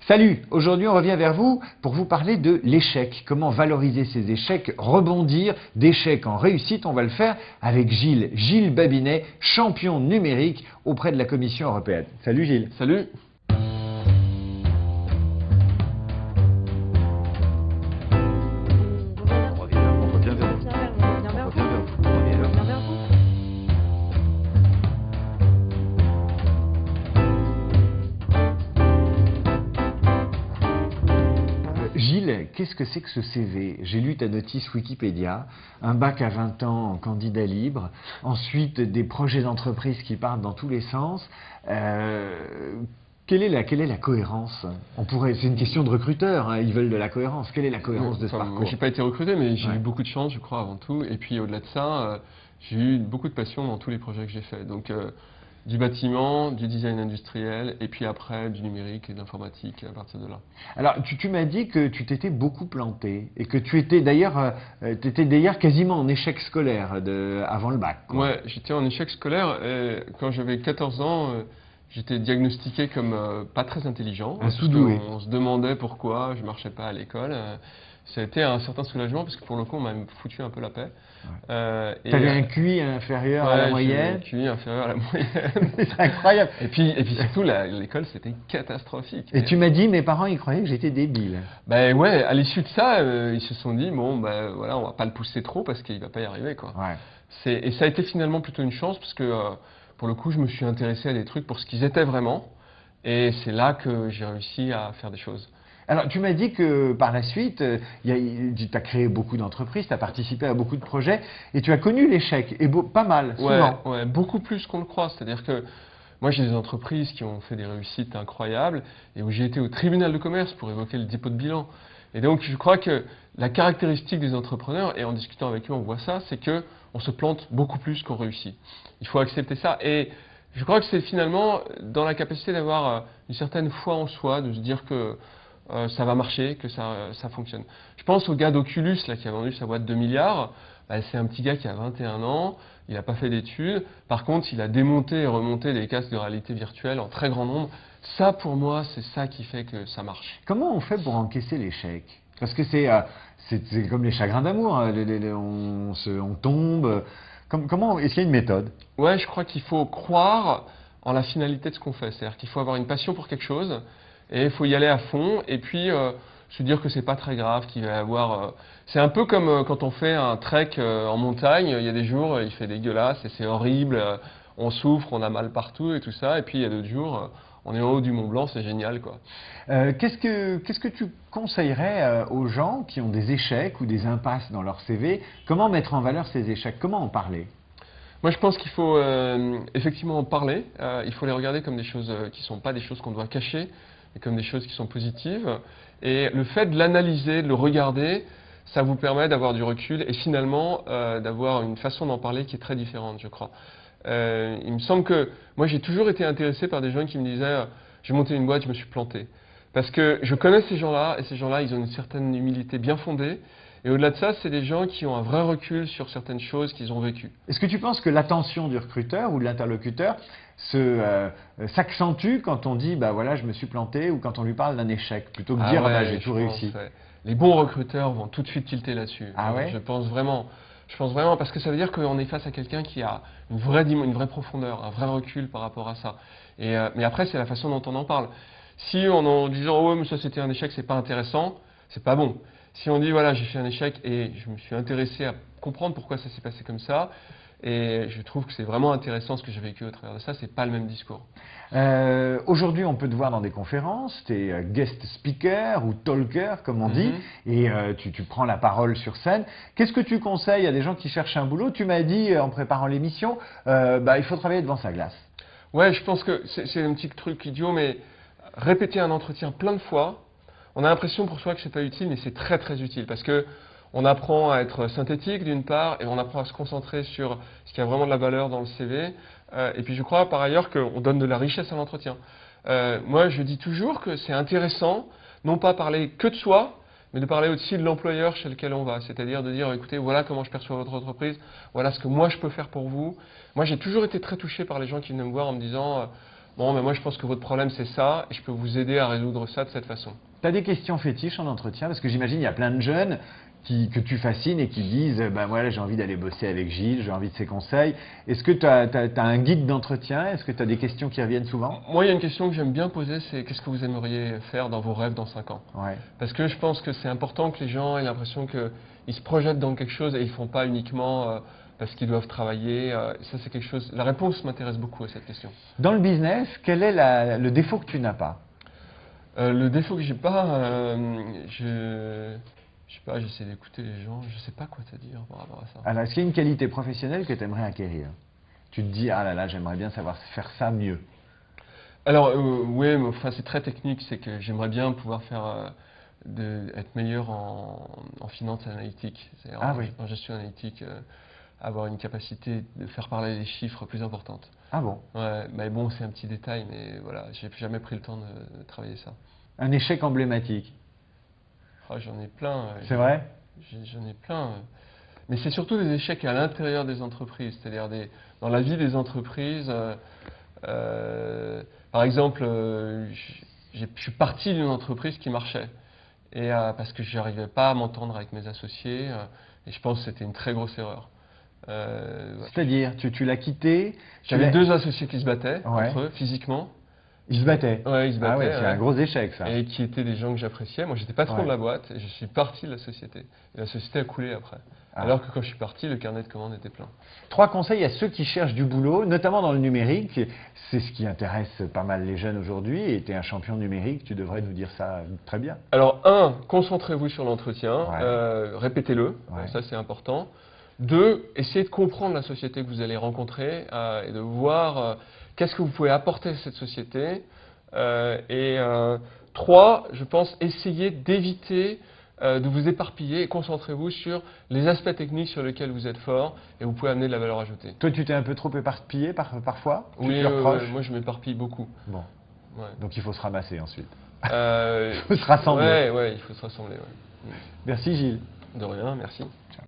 Salut, aujourd'hui on revient vers vous pour vous parler de l'échec. Comment valoriser ces échecs, rebondir d'échec en réussite. On va le faire avec Gilles Babinet, champion numérique auprès de la Commission européenne. Salut Gilles. Salut. Gilles, qu'est-ce que c'est que ce CV? J'ai lu ta notice Wikipédia, un bac à 20 ans en candidat libre, ensuite des projets d'entreprise qui partent dans tous les sens. Quelle est la cohérence? C'est une question de recruteur, hein, ils veulent de la cohérence. Quelle est la cohérence de ce parcours? J'ai pas été recruté, mais j'ai eu beaucoup de chance, je crois, avant tout. Et puis au-delà de ça, j'ai eu beaucoup de passion dans tous les projets que j'ai faits. Donc du bâtiment, du design industriel, et puis après du numérique et de l'informatique à partir de là. Alors, tu m'as dit que tu t'étais beaucoup planté et que tu étais d'ailleurs quasiment en échec scolaire avant le bac, quoi. Ouais, j'étais en échec scolaire et quand j'avais 14 ans, j'étais diagnostiqué comme pas très intelligent. Un sous-doué. On se demandait pourquoi je marchais pas à l'école. Ça a été un certain soulagement parce que pour le coup, on m'a foutu un peu la paix. Ouais. Tu avais un QI inférieur à la moyenne. Un QI inférieur à la moyenne. C'est incroyable. Et puis surtout, l'école, c'était catastrophique. Et tu m'as dit, mes parents, ils croyaient que j'étais débile. Ben ouais, à l'issue de ça, ils se sont dit, bon, ben voilà, on va pas le pousser trop parce qu'il va pas y arriver, quoi. Ouais. Et ça a été finalement plutôt une chance parce que, pour le coup, je me suis intéressé à des trucs pour ce qu'ils étaient vraiment. Et c'est là que j'ai réussi à faire des choses. Alors, tu m'as dit que par la suite, tu as créé beaucoup d'entreprises, tu as participé à beaucoup de projets et tu as connu l'échec, et pas mal, souvent. Ouais, beaucoup plus qu'on le croit. C'est-à-dire que moi, j'ai des entreprises qui ont fait des réussites incroyables et où j'ai été au tribunal de commerce pour évoquer le dépôt de bilan. Et donc, je crois que la caractéristique des entrepreneurs, et en discutant avec eux, on voit ça, c'est qu'on se plante beaucoup plus qu'on réussit. Il faut accepter ça. Et je crois que c'est finalement dans la capacité d'avoir une certaine foi en soi, de se dire que ça va marcher, que ça fonctionne. Je pense au gars d'Oculus là, qui a vendu sa boîte 2 milliards. Bah, c'est un petit gars qui a 21 ans, il n'a pas fait d'études. Par contre, il a démonté et remonté des casques de réalité virtuelle en très grand nombre. Ça, pour moi, c'est ça qui fait que ça marche. Comment on fait pour encaisser l'échec? Parce que c'est comme les chagrins d'amour, hein. On tombe. Est-ce qu'il y a une méthode? Ouais, je crois qu'il faut croire en la finalité de ce qu'on fait. C'est-à-dire qu'il faut avoir une passion pour quelque chose. Et il faut y aller à fond et puis se dire que c'est pas très grave, qu'il va y avoir. C'est un peu comme quand on fait un trek en montagne. Il y a des jours, il fait dégueulasse et c'est horrible. On souffre, on a mal partout et tout ça. Et puis il y a d'autres jours, on est en haut du Mont Blanc, c'est génial, quoi. Qu'est-ce que tu conseillerais aux gens qui ont des échecs ou des impasses dans leur CV? Comment mettre en valeur ces échecs? Comment en parler? Moi, je pense qu'il faut effectivement en parler. Il faut les regarder comme des choses qui ne sont pas des choses qu'on doit cacher, mais comme des choses qui sont positives. Et le fait de l'analyser, de le regarder, ça vous permet d'avoir du recul et finalement d'avoir une façon d'en parler qui est très différente, je crois. Il me semble que moi, j'ai toujours été intéressé par des gens qui me disaient j'ai monté une boîte, je me suis planté. Parce que je connais ces gens-là, et ces gens-là, ils ont une certaine humilité bien fondée. Et au-delà de ça, c'est des gens qui ont un vrai recul sur certaines choses qu'ils ont vécues. Est-ce que tu penses que l'attention du recruteur ou de l'interlocuteur s'accentue quand on dit bah voilà, je me suis planté, ou quand on lui parle d'un échec, plutôt que de dire bah, j'ai tout réussi? Les bons recruteurs vont tout de suite tilter là-dessus. Ah ouais? Je pense vraiment, parce que ça veut dire qu'on est face à quelqu'un qui a une vraie profondeur, un vrai recul par rapport à ça. Mais après, c'est la façon dont on en parle. Si en disant oh mais ça c'était un échec, c'est pas intéressant, c'est pas bon. Si on dit voilà, j'ai fait un échec et je me suis intéressé à comprendre pourquoi ça s'est passé comme ça, et je trouve que c'est vraiment intéressant ce que j'ai vécu au travers de ça, c'est pas le même discours. Aujourd'hui, on peut te voir dans des conférences, tu es guest speaker ou talker, comme on dit, et tu prends la parole sur scène. Qu'est-ce que tu conseilles à des gens qui cherchent un boulot? Tu m'as dit en préparant l'émission, il faut travailler devant sa glace. Ouais, je pense que c'est un petit truc idiot, mais répéter un entretien plein de fois, on a l'impression pour soi que c'est pas utile, mais c'est très très utile parce que on apprend à être synthétique d'une part et on apprend à se concentrer sur ce qui a vraiment de la valeur dans le CV. Et puis je crois par ailleurs qu'on donne de la richesse à l'entretien. Moi je dis toujours que c'est intéressant, non pas parler que de soi, mais de parler aussi de l'employeur chez lequel on va. C'est-à-dire de dire écoutez, voilà comment je perçois votre entreprise, voilà ce que moi je peux faire pour vous. Moi j'ai toujours été très touché par les gens qui venaient me voir en me disant bon, mais moi je pense que votre problème c'est ça, et je peux vous aider à résoudre ça de cette façon. Tu as des questions fétiches en entretien? Parce que j'imagine il y a plein de jeunes que tu fascines et qui disent bah, moi, j'ai envie d'aller bosser avec Gilles, j'ai envie de ses conseils. Est-ce que tu as un guide d'entretien? Est-ce que tu as des questions qui reviennent souvent? Moi, il y a une question que j'aime bien poser, c'est qu'est-ce que vous aimeriez faire dans vos rêves dans 5 ans? Ouais. Parce que je pense que c'est important que les gens aient l'impression qu'ils se projettent dans quelque chose et ils ne font pas uniquement parce qu'ils doivent travailler. Ça, c'est quelque chose. La réponse m'intéresse beaucoup à cette question. Dans le business, quel est le défaut que tu n'as pas? Le défaut que j'ai pas, je sais pas, j'essaie d'écouter les gens, je sais pas quoi te dire par rapport à ça. Alors, est-ce qu'il y a une qualité professionnelle que tu aimerais acquérir? Tu te dis, ah là là, j'aimerais bien savoir faire ça mieux. Alors, oui, mais enfin, c'est très technique, c'est que j'aimerais bien pouvoir faire, être meilleur en finance analytique, c'est-à-dire Ah oui. en gestion analytique, avoir une capacité de faire parler les chiffres plus importante. Ah bon? Ouais, mais bon, c'est un petit détail, mais voilà, j'ai jamais pris le temps de travailler ça. Un échec emblématique? Ah, j'en ai plein. C'est vrai? J'en ai plein. Mais c'est surtout des échecs à l'intérieur des entreprises, c'est-à-dire dans la vie des entreprises. Par exemple, je suis parti d'une entreprise qui marchait, et parce que je n'arrivais pas à m'entendre avec mes associés, et je pense que c'était une très grosse erreur. C'est-à-dire, tu l'as quitté? J'avais 2 associés qui se battaient Ouais. entre eux, physiquement. Ils se battaient? Ouais, ils se battaient. Ah ouais, c'est ouais. un gros échec ça. Et qui étaient des gens que j'appréciais. Moi, j'étais patron Ouais. de la boîte et je suis parti de la société. Et la société a coulé après. Ah. Alors que quand je suis parti, le carnet de commandes était plein. 3 conseils à ceux qui cherchent du boulot, notamment dans le numérique. C'est ce qui intéresse pas mal les jeunes aujourd'hui. Et tu es un champion numérique, tu devrais nous dire ça très bien. Alors, 1, concentrez-vous sur l'entretien, Ouais. répétez-le, Ouais. ça c'est important. 2, essayez de comprendre la société que vous allez rencontrer et de voir qu'est-ce que vous pouvez apporter à cette société. 3, je pense, essayez d'éviter de vous éparpiller et concentrez-vous sur les aspects techniques sur lesquels vous êtes fort et vous pouvez amener de la valeur ajoutée. Toi, tu t'es un peu trop éparpillé parfois? Tu Oui, te le reproches? moi je m'éparpille beaucoup. Bon, Ouais. donc il faut se ramasser ensuite. Il faut se rassembler. Ouais, il faut se rassembler. Ouais. Merci Gilles. De rien, merci. Ciao.